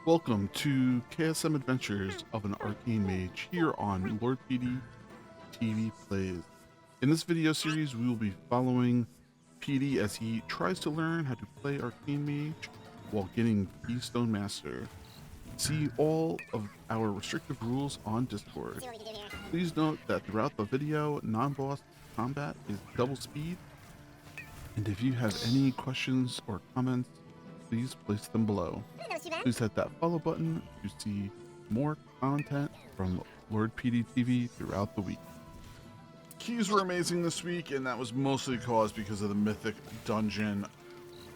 Welcome to KSM Adventures of an Arcane Mage here on Lord PeteyTV Plays. In this video series, we will be following Petey as he tries to learn how to play Arcane Mage while getting Keystone Master. See all of our restrictive rules on Discord. Please note that throughout the video, non-boss combat is double speed, and if you have any questions or comments, please place them below. Please hit that follow button to see more content from Lord PeteyTV throughout the week. Keys were amazing this week, and that was mostly caused because of the mythic dungeon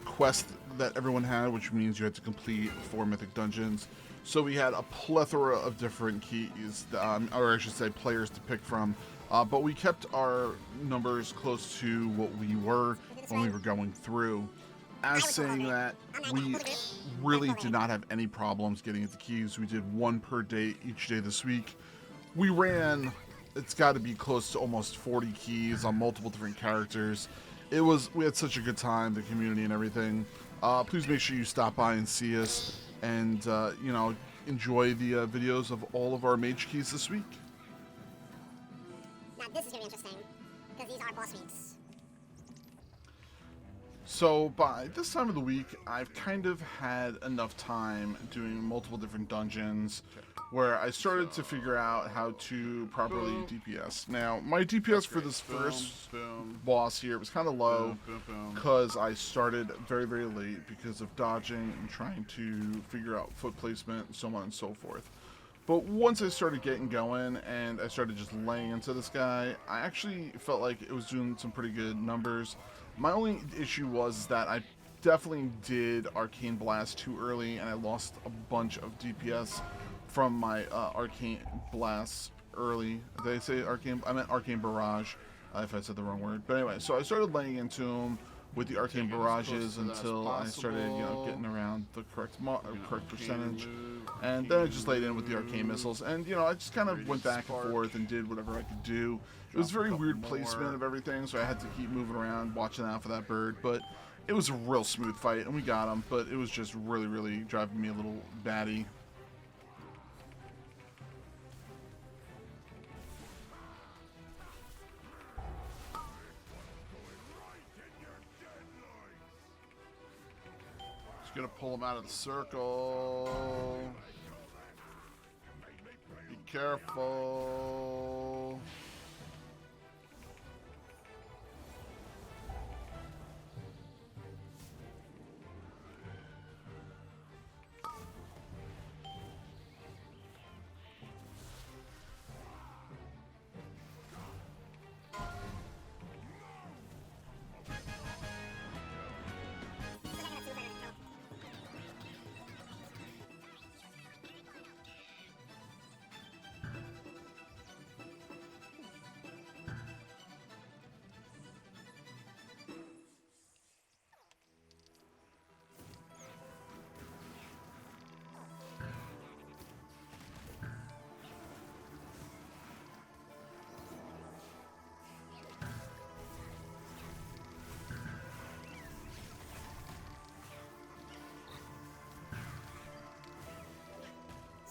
quest that everyone had, which means you had to complete 4 mythic dungeons. So we had a plethora of different keys, or I should say players to pick from, but we kept our numbers close to what we were when we were going through. As saying that, we really did not have any problems getting into keys. We did 1 per day each day this week. We ran, it's got to be close to almost 40 keys on multiple different characters. We had such a good time, the community and everything. Please make sure you stop by and see us, and enjoy the videos of all of our mage keys this week. Now this is gonna be interesting, because these are boss weeks. So by this time of the week, I've kind of had enough time doing multiple different dungeons where I started to figure out how to properly DPS. Now, my DPS for this first boss here was kind of low because I started very, very late because of dodging and trying to figure out foot placement and so on and so forth. But once I started getting going and I started just laying into this guy, I actually felt like it was doing some pretty good numbers. My only issue was that I definitely did Arcane Blast too early, and I lost a bunch of DPS from my Arcane Blast early. Did I say Arcane? I meant Arcane Barrage, if I said the wrong word. But anyway, so I started laying into him with the Arcane Barrages until I started, getting around the correct percentage. And then I just laid in with the Arcane Missiles. And, I just kind of went back and forth and did whatever I could do. It was very weird placement of everything, so I had to keep moving around, watching out for that bird. But it was a real smooth fight, and we got him. But it was just really, really driving me a little batty. Just gonna pull him out of the circle. Be careful.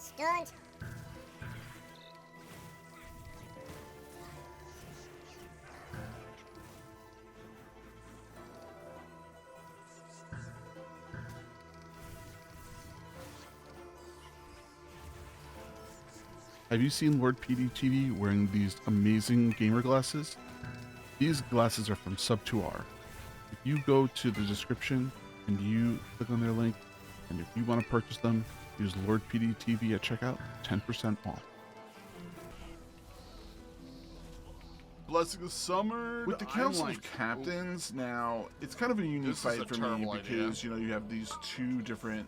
Stunned. Have you seen Lord PeteyTV wearing these amazing gamer glasses? These glasses are from Sub2R. If you go to the description and you click on their link, and if you want to purchase them, use Lord PeteyTV at checkout, 10% off. Blessing of Summer. With the Council of Captains, now, it's kind of a unique fight for me because, you have these 2 different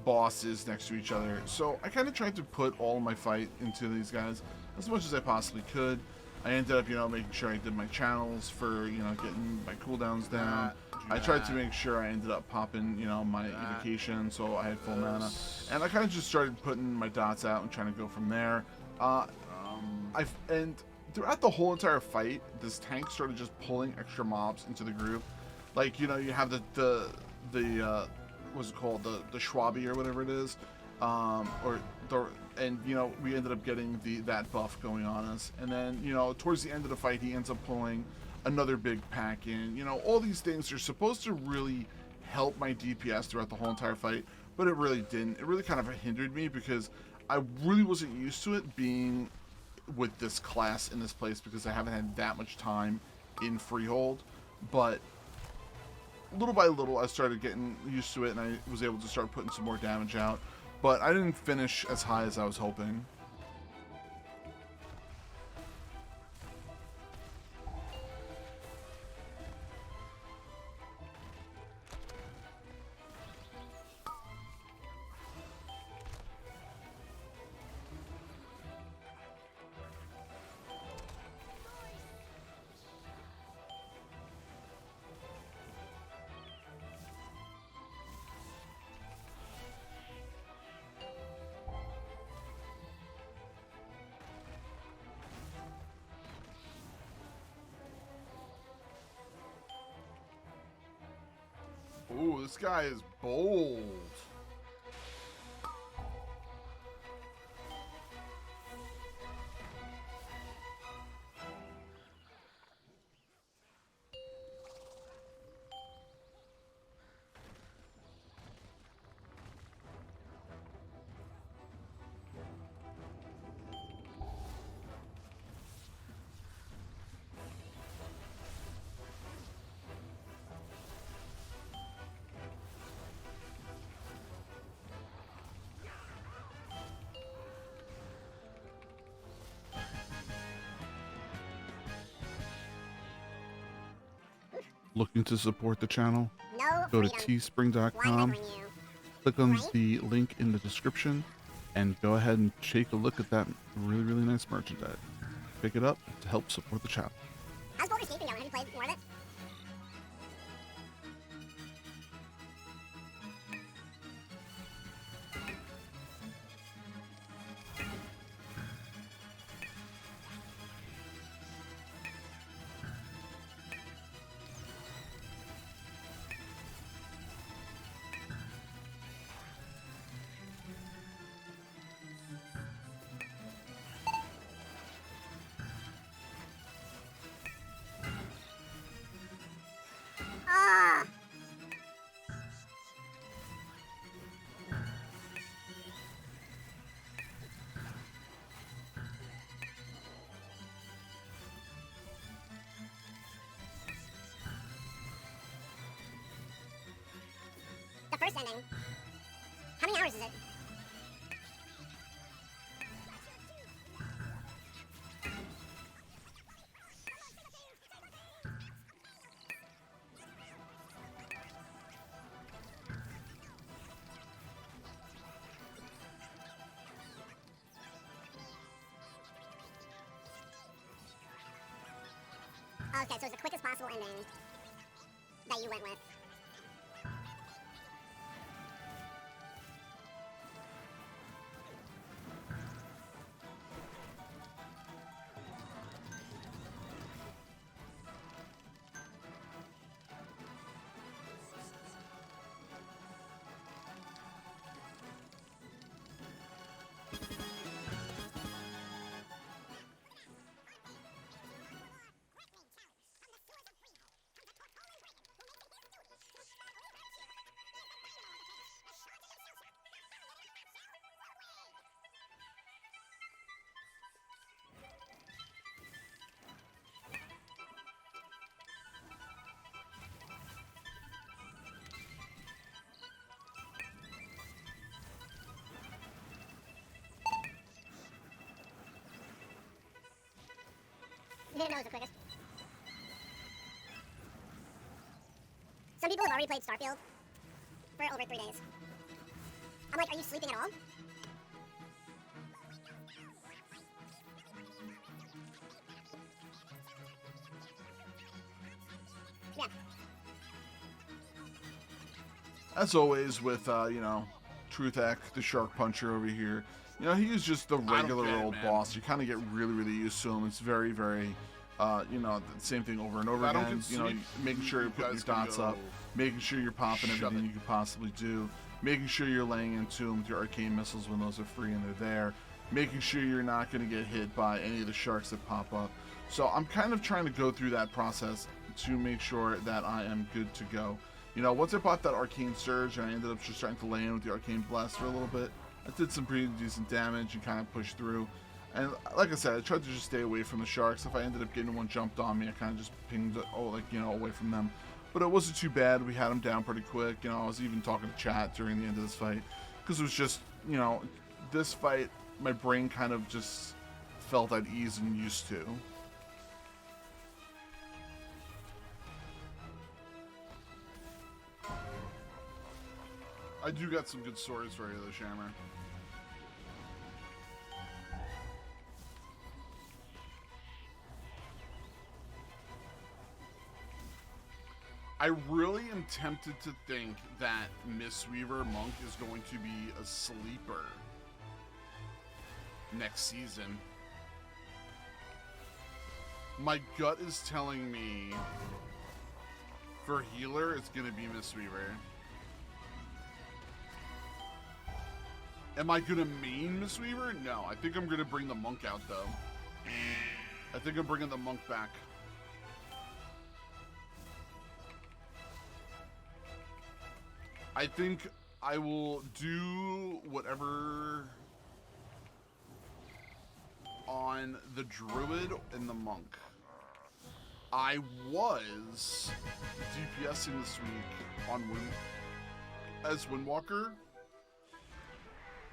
bosses next to each other. So I kind of tried to put all my fight into these guys as much as I possibly could. I ended up, making sure I did my channels for, getting my cooldowns down. I tried to make sure I ended up popping, my evocation so I had full mana. And I kind of just started putting my dots out and trying to go from there. And throughout the whole entire fight, this tank started just pulling extra mobs into the group. Like, you have the what's it called, the Schwabi or whatever it is, and you know, we ended up getting that buff going on us. And then, you know, towards the end of the fight, he ends up pulling another big pack in. You know, all these things are supposed to really help my DPS throughout the whole entire fight, but it really didn't. It really kind of hindered me because I really wasn't used to it being with this class in this place because I haven't had that much time in Freehold. But little by little, I started getting used to it, and I was able to start putting some more damage out. But I didn't finish as high as I was hoping. Ooh, this guy is bold. Looking to support the channel? No Go to freedom. Why teespring.com, haggling you? click on Right? the link in the description, and go ahead and take a look at that really, really nice merchandise. Pick it up to help support the channel. How's Boulder Escape been going? Have you played more of it? Ah! The first ending. How many hours is it? Okay, so it's the quickest possible ending that you went with. You didn't know it was the quickest. Some people have already played Starfield for over 3 days. I'm like, are you sleeping at all? Yeah. As always with, you know, Truthek, the Shark Puncher over here. You know, he is just the regular get it, old man. boss. You kind of get really, really used to him. It's very, very You know, the same thing over and over I don't again. get You know, sleep, making sure you're putting your guys can dots go up, making sure you're popping shove everything it. you could possibly do, making sure you're laying into them with your arcane missiles when those are free and they're there, making sure you're not going to get hit by any of the sharks that pop up. So I'm kind of trying to go through that process to make sure that I am good to go. You know, once I bought that Arcane Surge and I ended up just starting to lay in with the Arcane Blast for a little bit, I did some pretty decent damage and kind of pushed through. And like I said, I tried to just stay away from the sharks. If I ended up getting one jumped on me, I kind of just pinged, away from them. But it wasn't too bad. We had them down pretty quick. You know, I was even talking to chat during the end of this fight because it was just, you know, this fight, my brain kind of just felt at ease and used to. I do got some good stories for you, though, Shammer. I really am tempted to think that Mistweaver Monk is going to be a sleeper next season. My gut is telling me for healer, it's going to be Mistweaver. Am I going to main Mistweaver? No, I think I'm going to bring the Monk out, though. I think I'm bringing the Monk back. I think I will do whatever on the Druid and the Monk. I was DPSing this week on as Windwalker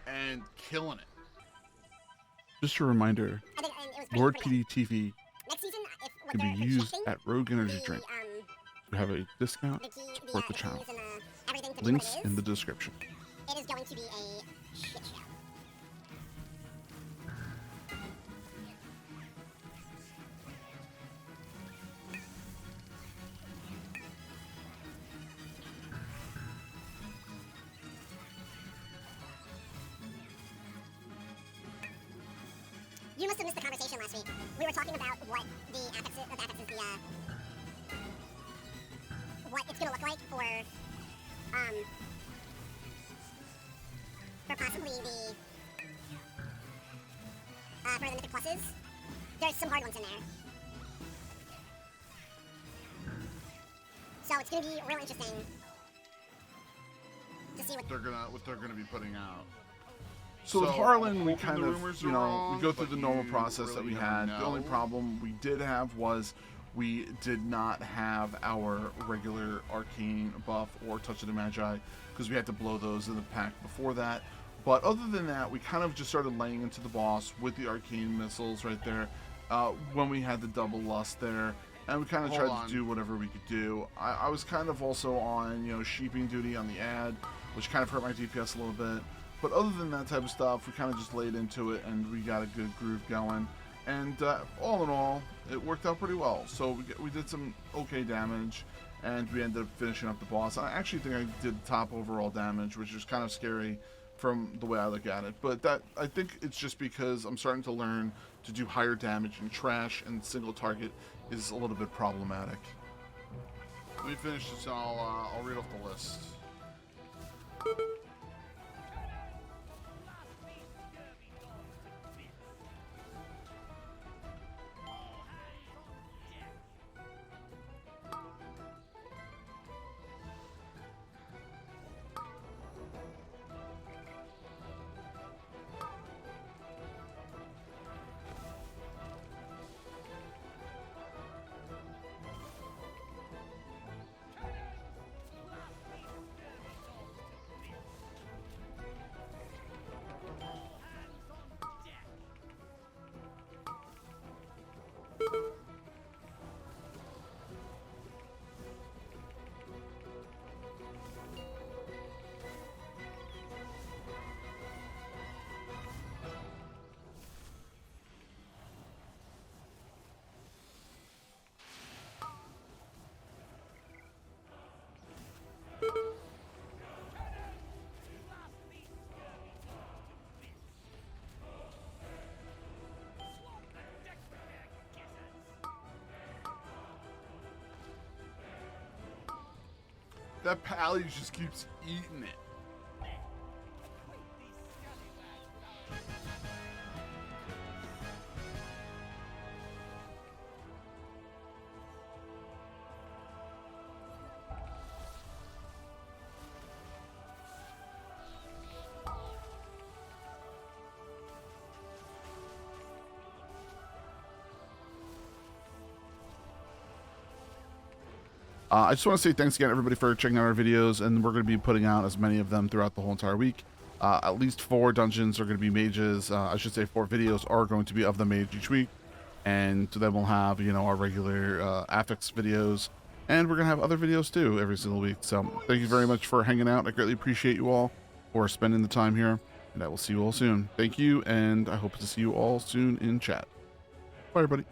and killing it. Just a reminder, I think it was Lord pretty good. PeteyTV Next season, if what can they're be used projecting, at Rogue Energy the, Drink. We have a discount. the key, Support the keys channel. and everything to Links be what it in is, the description. it is going to be a shit show. You must have missed the conversation last week. We were talking about what the affixes, what it's gonna look like for possibly the, for the Mythic Pluses. There's some hard ones in there. So it's gonna be real interesting to see what they're gonna be putting out. So with So, Harlan, we hoping kind the of, rumors you are know, wrong, we go through but the normal you process that really we never had. The only know. problem we did have was we did not have our regular arcane buff or Touch of the Magi because we had to blow those in the pack before that. But other than that, we kind of just started laying into the boss with the arcane missiles right there when we had the double lust there. And we kind of Hold tried on. to do whatever we could do. I was kind of also on, you know, sheeping duty on the ad, which kind of hurt my DPS a little bit. But other than that type of stuff, we kind of just laid into it and we got a good groove going. And all in all, it worked out pretty well. So we did some okay damage and we ended up finishing up the boss. I actually think I did top overall damage, which is kind of scary from the way I look at it. But that, I think it's just because I'm starting to learn to do higher damage in trash, and single target is a little bit problematic. Let me finish this and I'll read off the list. That pally just keeps eating it. I just want to say thanks again, everybody, for checking out our videos, and we're going to be putting out as many of them throughout the whole entire week. At least 4 dungeons are going to be mages. I should say 4 videos are going to be of the mage each week, and then we'll have, you know, our regular affix videos, and we're going to have other videos too every single week. So thank you very much for hanging out. I greatly appreciate you all for spending the time here, and I will see you all soon. Thank you, and I hope to see you all soon in chat. Bye, everybody.